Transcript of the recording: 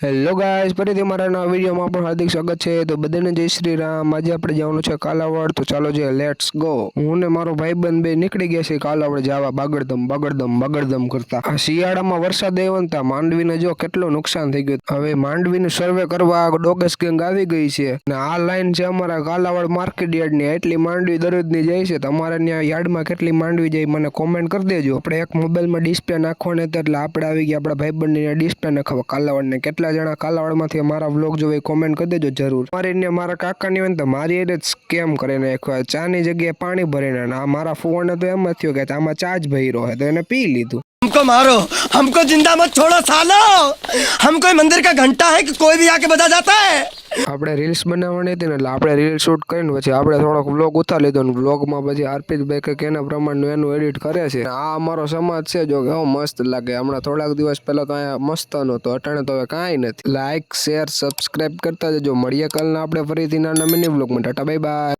Hello guys, ફરીથી મારા નવા વિડીયોમાં આપણું હાર્દિક સ્વાગત છે। તો બધાને જય શ્રી રામ। આજે આપણે જવાનું છે કાલાવડ, તો ચાલો જે લેટ્સ ગો। હું ને મારો ભાઈબંધ બે નીકળી ગયા છે કાલાવડ જવા, બાગડધમ કરતા। આ શિયાળામાં વરસાદ આવ્યો ને માંડવીને જો કેટલું નુકસાન થઈ ગયું। હવે માંડવીનું સર્વે કરવા ડોગસ ગેંગ આવી ગઈ છે ને આ લાઈન છે અમારા કાલાવડ માર્કેટ યાર્ડની। એટલી માંડવી દરરોજની જાય છે। તમારે ત્યાં યાર્ડમાં કેટલી માંડવી જાય મને કોમેન્ટ કરી દેજો। આપણે એક મોબાઈલમાં ડિસ્પ્લે નાખવાની હતી એટલે આપણે આવી ગયા આપણા ભાઈબંધની ડિસ્પ્લે નાખવા કાલાવડને। કેટલા જણા કાલાવડમાંથી મારા વ્લોગ જોવે કોમેન્ટ કરી દેજો જરૂર। મારી ને મારા કાકાની હોય ને તો મારી એ સ્કેમ કરે નાખ્યો। ચાની જગ્યાએ પાણી ભરીને આ મારા ફોન તો એમ જ થયો કે આમાં ચા જ ભર્યો હે તો એને પી લીધું। हमको मारो, हमको जिंदा मत छोड़ो सालो। हम कोई मंदिर का घंटा है कि कोई भी आके बजा जाता है। આપણે રીલ્સ બનાવવાની હતી ને એટલે આપણે રીલ શૂટ કરીને પછી આપણે થોડોક વ્લોગ ઉતાર લીધો ને વ્લોગમાં પછી અર્પિતભાઈ કંઈક એના પ્રમાણનું એનું એડિટ કરે છે। આ અમારો સમાજ છે જો કેવો મસ્ત લાગે। હમણાં થોડાક દિવસ પહેલા તો અહીંયા મસ્ત નહોતો, અટાણે તો હવે કાંઈ નથી। લાઈક શેર સબસ્ક્રાઈબ કરતા જજો। મળીએ કાલના આપણે ફરીથી નાના મિની વ્લોગમાં। Tata bye bye.